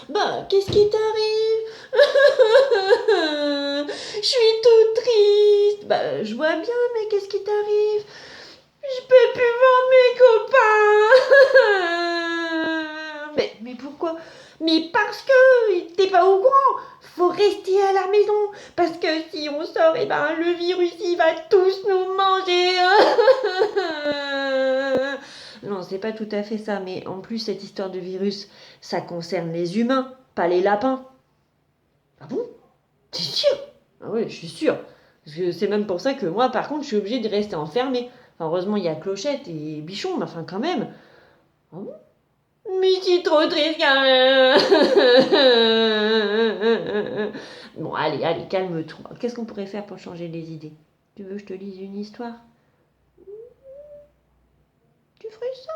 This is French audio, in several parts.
Bah, qu'est-ce qui t'arrive? Je suis toute triste. Bah, je vois bien, mais qu'est-ce qui t'arrive? Je peux plus voir mes copains. Mais pourquoi? Mais parce que t'es pas au courant. Faut rester à la maison. Parce que si on sort, et ben le virus il va tous nous manger. Non, c'est pas tout à fait ça. Mais en plus, cette histoire de virus, ça concerne les humains, pas les lapins. Ah bon? T'es sûr? Ah oui, je suis sûre. Parce que c'est même pour ça que moi, par contre, je suis obligée de rester enfermée. Enfin, heureusement, il y a Clochette et Bichon, mais enfin, quand même. Ah bon? Mais c'est trop triste quand même. Bon, allez, calme-toi. Qu'est-ce qu'on pourrait faire pour changer les idées? Tu veux que je te lise une histoire? Tu ferais ça?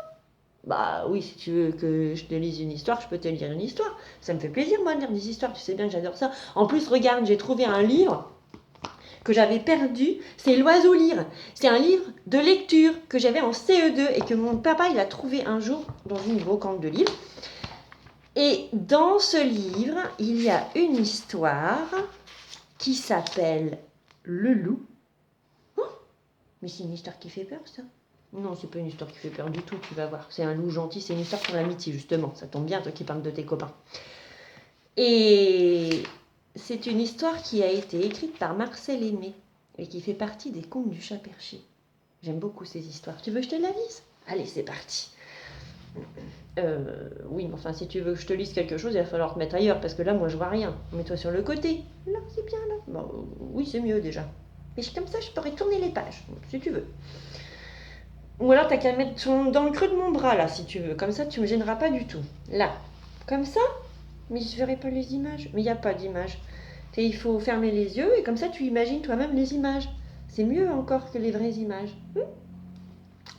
Bah oui, si tu veux que je te lise une histoire, je peux te lire une histoire. Ça me fait plaisir, moi, de lire des histoires. Tu sais bien que j'adore ça. En plus, regarde, j'ai trouvé un livre que j'avais perdu, c'est L'Oiseau Lire. C'est un livre de lecture que j'avais en CE2 et que mon papa il a trouvé un jour dans une brocante de livres. Et dans ce livre, il y a une histoire qui s'appelle Le Loup. Oh, mais c'est une histoire qui fait peur, ça? Non, c'est pas une histoire qui fait peur du tout, tu vas voir. C'est un loup gentil, c'est une histoire sur l'amitié, justement. Ça tombe bien, toi qui parles de tes copains. Et c'est une histoire qui a été écrite par Marcel Aimé et qui fait partie des contes du chat perché. J'aime beaucoup ces histoires. Tu veux que je te la lise? Allez, c'est parti. Oui, mais enfin, si tu veux que je te lise quelque chose, il va falloir te mettre ailleurs, parce que là, moi, je vois rien. Mets-toi sur le côté. Là, c'est bien, là. Bon, oui, c'est mieux, déjà. Mais comme ça, je pourrais tourner les pages, si tu veux. Ou alors, t'as qu'à mettre dans le creux de mon bras, là, si tu veux. Comme ça, tu me gêneras pas du tout. Là. Comme ça? Mais je verrai pas les images. Mais il n'y a pas d'images. Il faut fermer les yeux, et comme ça, tu imagines toi-même les images. C'est mieux encore que les vraies images.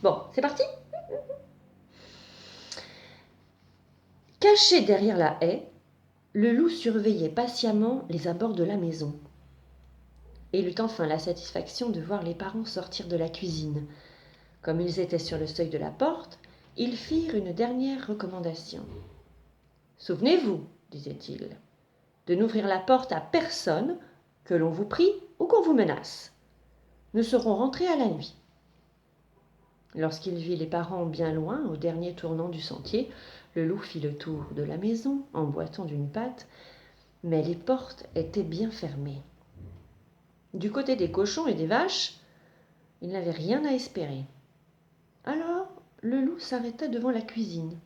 Bon, c'est parti? Caché derrière la haie, le loup surveillait patiemment les abords de la maison. Et il eut enfin la satisfaction de voir les parents sortir de la cuisine. Comme ils étaient sur le seuil de la porte, ils firent une dernière recommandation. Souvenez-vous, disait-il, de n'ouvrir la porte à personne, que l'on vous prie ou qu'on vous menace. Nous serons rentrés à la nuit. Lorsqu'il vit les parents bien loin, au dernier tournant du sentier, le loup fit le tour de la maison en boitant d'une patte, mais les portes étaient bien fermées. Du côté des cochons et des vaches, il n'avait rien à espérer. Alors, le loup s'arrêta devant la cuisine.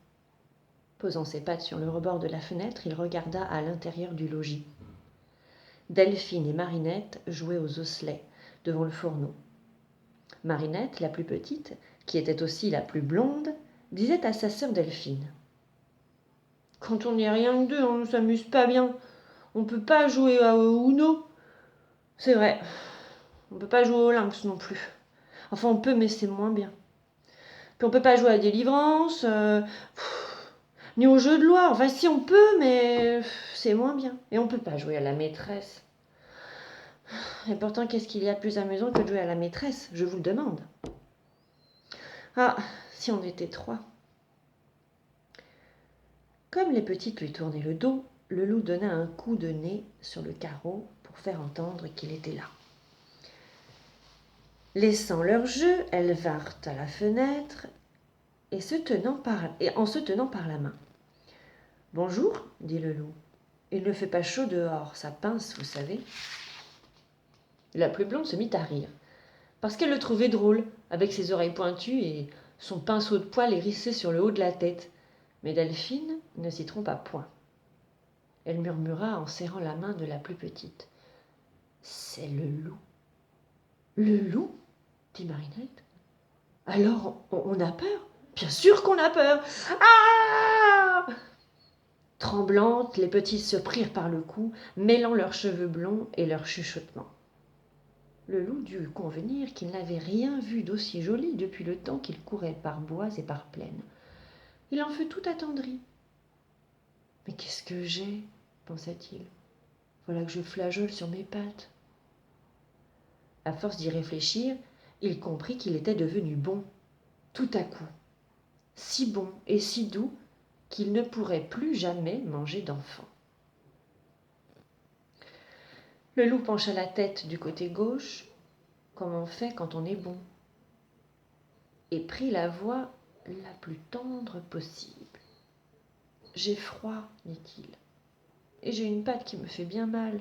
Posant ses pattes sur le rebord de la fenêtre, il regarda à l'intérieur du logis. Delphine et Marinette jouaient aux osselets devant le fourneau. Marinette, la plus petite, qui était aussi la plus blonde, disait à sa sœur Delphine: « Quand on n'est rien que deux, on ne s'amuse pas bien. On ne peut pas jouer au Uno. C'est vrai, on ne peut pas jouer au lynx non plus. Enfin, on peut, mais c'est moins bien. Puis on peut pas jouer à Délivrance, ni au jeu de loi. Enfin, si on peut, mais c'est moins bien. Et on peut pas jouer à la maîtresse. Et pourtant, qu'est-ce qu'il y a de plus amusant que de jouer à la maîtresse? Je vous le demande. Ah, si on était trois. Comme les petites lui tournaient le dos, le loup donna un coup de nez sur le carreau pour faire entendre qu'il était là. Laissant leur jeu, elles vinrent à la fenêtre et en se tenant par la main. « Bonjour, dit le loup. Il ne fait pas chaud dehors, ça pince, vous savez. » La plus blonde se mit à rire, parce qu'elle le trouvait drôle, avec ses oreilles pointues et son pinceau de poil hérissé sur le haut de la tête. Mais Delphine ne s'y trompa point. Elle murmura en serrant la main de la plus petite: « C'est le loup. » « Le loup ?» dit Marinette. « Alors, on a peur ?»« Bien sûr qu'on a peur. Ah !» Tremblantes, les petites se prirent par le cou, mêlant leurs cheveux blonds et leurs chuchotements. Le loup dut convenir qu'il n'avait rien vu d'aussi joli depuis le temps qu'il courait par bois et par plaines. Il en fut tout attendri. « Mais qu'est-ce que j'ai ?» pensa-t-il. « Voilà que je flageole sur mes pattes. » À force d'y réfléchir, il comprit qu'il était devenu bon, tout à coup. Si bon et si doux qu'il ne pourrait plus jamais manger d'enfant. Le loup pencha la tête du côté gauche, comme on fait quand on est bon, et prit la voix la plus tendre possible. « J'ai froid, dit-il, et j'ai une patte qui me fait bien mal.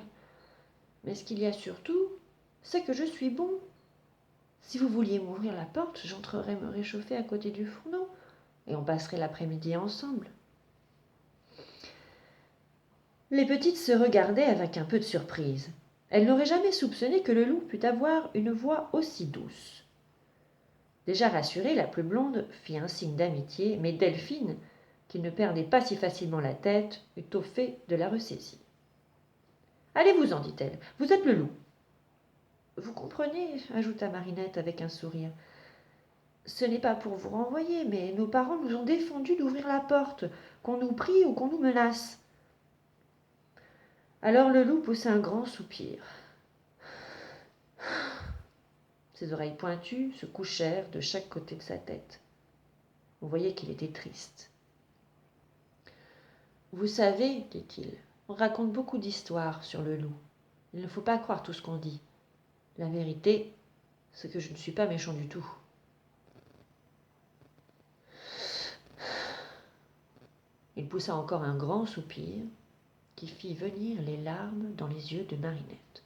Mais ce qu'il y a surtout, c'est que je suis bon. Si vous vouliez m'ouvrir la porte, j'entrerais me réchauffer à côté du fourneau, et on passerait l'après-midi ensemble. » Les petites se regardaient avec un peu de surprise. Elles n'auraient jamais soupçonné que le loup pût avoir une voix aussi douce. Déjà rassurée, la plus blonde fit un signe d'amitié, mais Delphine, qui ne perdait pas si facilement la tête, eut au fait de la ressaisir. « Allez-vous-en, dit-elle, vous êtes le loup. »« Vous comprenez, ajouta Marinette avec un sourire. Ce n'est pas pour vous renvoyer, mais nos parents nous ont défendu d'ouvrir la porte, qu'on nous prie ou qu'on nous menace. » Alors le loup poussa un grand soupir. Ses oreilles pointues se couchèrent de chaque côté de sa tête. On voyait qu'il était triste. « Vous savez, dit-il, on raconte beaucoup d'histoires sur le loup. Il ne faut pas croire tout ce qu'on dit. La vérité, c'est que je ne suis pas méchant du tout. » Il poussa encore un grand soupir qui fit venir les larmes dans les yeux de Marinette.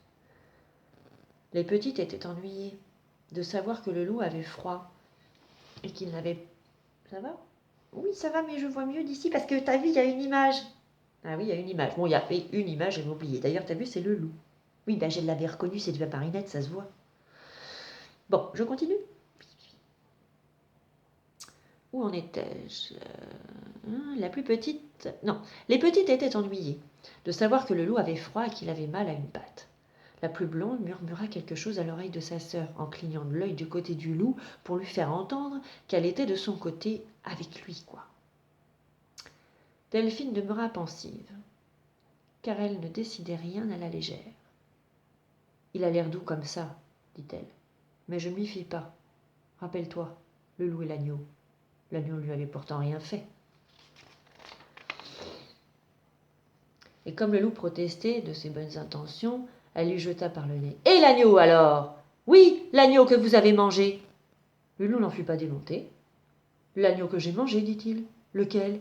Les petites étaient ennuyées de savoir que le loup avait froid et qu'il n'avait... « Ça va ? » ?»« Oui, ça va, mais je vois mieux d'ici parce que t'as vu, il y a une image. » »« Ah oui, il y a une image. Bon, il y a une image, j'ai oublié. D'ailleurs, t'as vu, c'est le loup. »« Oui, ben je l'avais reconnu, c'est de Marinette, ça se voit. » Bon, je continue. Où en étais-je ? La plus petite... Non, les petites étaient ennuyées de savoir que le loup avait froid et qu'il avait mal à une patte. La plus blonde murmura quelque chose à l'oreille de sa sœur en clignant de l'œil du côté du loup pour lui faire entendre qu'elle était de son côté avec lui, quoi. Delphine demeura pensive, car elle ne décidait rien à la légère. « Il a l'air doux comme ça, dit-elle, mais je ne m'y fie pas. Rappelle-toi, le loup et l'agneau. L'agneau lui avait pourtant rien fait. » Et comme le loup protestait de ses bonnes intentions, elle lui jeta par le nez. « Et l'agneau alors ? Oui, l'agneau que vous avez mangé. » Le loup n'en fut pas démonté. « L'agneau que j'ai mangé, dit-il. Lequel ? »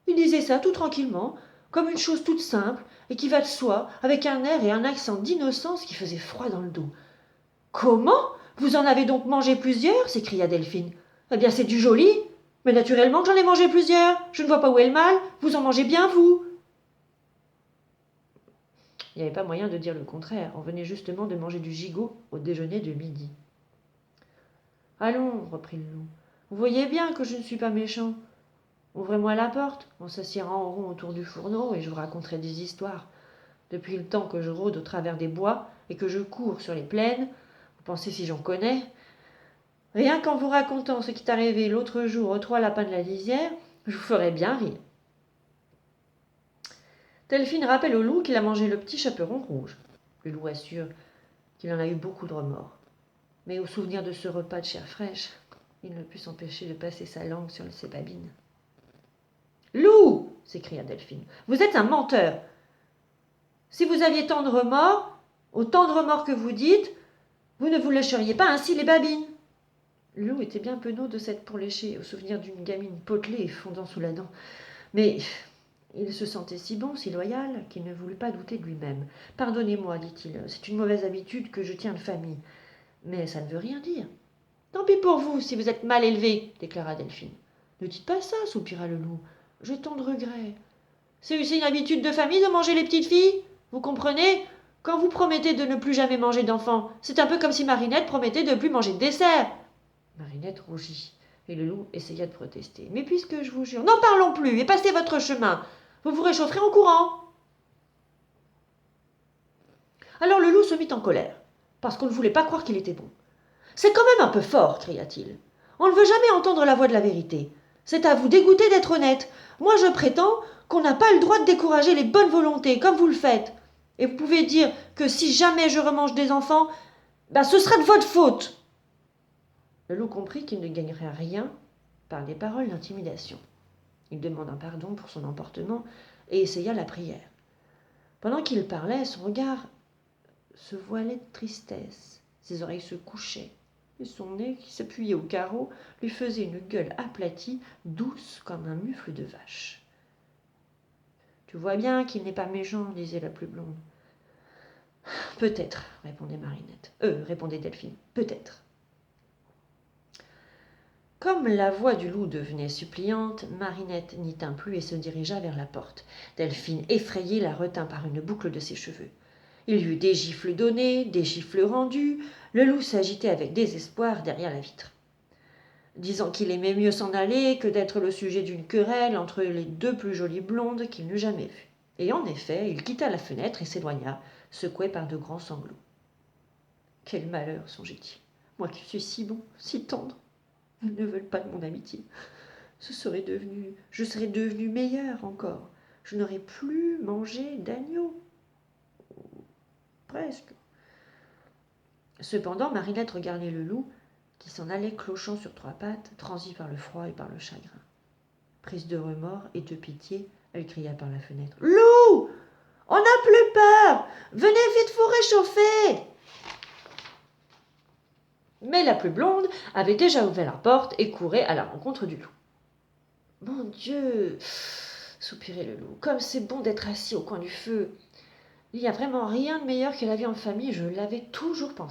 Il disait ça tout tranquillement, comme une chose toute simple et qui va de soi, avec un air et un accent d'innocence qui faisait froid dans le dos. « Comment ? Vous en avez donc mangé plusieurs ?» s'écria Delphine. « Eh bien, c'est du joli. Mais naturellement que j'en ai mangé plusieurs. Je ne vois pas où est le mal. Vous en mangez bien, vous. » Il n'y avait pas moyen de dire le contraire. On venait justement de manger du gigot au déjeuner de midi. « Allons, reprit le loup. Vous voyez bien que je ne suis pas méchant. Ouvrez-moi la porte, on s'assiera en rond autour du fourneau et je vous raconterai des histoires. Depuis le temps que je rôde au travers des bois et que je cours sur les plaines, vous pensez si j'en connais ? Rien qu'en vous racontant ce qui est arrivé l'autre jour aux 3 lapins de la lisière, je vous ferai bien rire. » Delphine rappelle au loup qu'il a mangé le petit chaperon rouge. Le loup assure qu'il en a eu beaucoup de remords. Mais au souvenir de ce repas de chair fraîche, il ne put s'empêcher de passer sa langue sur ses babines. « Loup !» s'écria Delphine. « Vous êtes un menteur. Si vous aviez tant de remords, autant de remords que vous dites, vous ne vous lécheriez pas ainsi les babines. » Le loup était bien penaud de s'être pour lécher au souvenir d'une gamine potelée et fondant sous la dent. Mais il se sentait si bon, si loyal, qu'il ne voulut pas douter de lui-même. « Pardonnez-moi, dit-il, c'est une mauvaise habitude que je tiens de famille. Mais ça ne veut rien dire. »« Tant pis pour vous, si vous êtes mal élevé, déclara Delphine. »« Ne dites pas ça, soupira le loup. J'ai tant de regrets. C'est aussi une habitude de famille de manger les petites filles. Vous comprenez ? Quand vous promettez de ne plus jamais manger d'enfants, c'est un peu comme si Marinette promettait de ne plus manger de dessert. » Marinette rougit, et le loup essaya de protester. « Mais puisque je vous jure... »« N'en parlons plus, et passez votre chemin. Vous vous réchaufferez en courant. » Alors le loup se mit en colère, parce qu'on ne voulait pas croire qu'il était bon. « C'est quand même un peu fort, cria-t-il. On ne veut jamais entendre la voix de la vérité. C'est à vous dégoûter d'être honnête. Moi, je prétends qu'on n'a pas le droit de décourager les bonnes volontés, comme vous le faites. Et vous pouvez dire que si jamais je remange des enfants, ce sera de votre faute. » Le loup comprit qu'il ne gagnerait rien par des paroles d'intimidation. Il demanda pardon pour son emportement et essaya la prière. Pendant qu'il parlait, son regard se voilait de tristesse, ses oreilles se couchaient, et son nez, qui s'appuyait au carreau, lui faisait une gueule aplatie, douce comme un mufle de vache. « Tu vois bien qu'il n'est pas méchant, disait la plus blonde. « Peut-être, répondait Delphine, peut-être. » Comme la voix du loup devenait suppliante, Marinette n'y tint plus et se dirigea vers la porte. Delphine, effrayée, la retint par une boucle de ses cheveux. Il y eut des gifles données, des gifles rendues. Le loup s'agitait avec désespoir derrière la vitre, disant qu'il aimait mieux s'en aller que d'être le sujet d'une querelle entre les deux plus jolies blondes qu'il n'eût jamais vues. Et en effet, il quitta la fenêtre et s'éloigna, secoué par de grands sanglots. « Quel malheur, songeait-il, moi qui suis si bon, si tendre. Ils ne veulent pas de mon amitié. Je serais devenu meilleur encore. Je n'aurais plus mangé d'agneau. Presque. » Cependant, Marinette regardait le loup qui s'en allait clochant sur trois pattes, transi par le froid et par le chagrin. Prise de remords et de pitié, elle cria par la fenêtre. « Loup, on n'a plus peur. Venez vite vous réchauffer !» Mais la plus blonde avait déjà ouvert la porte et courait à la rencontre du loup. « Mon Dieu !» soupirait le loup. « Comme c'est bon d'être assis au coin du feu. Il n'y a vraiment rien de meilleur que la vie en famille, je l'avais toujours pensé. »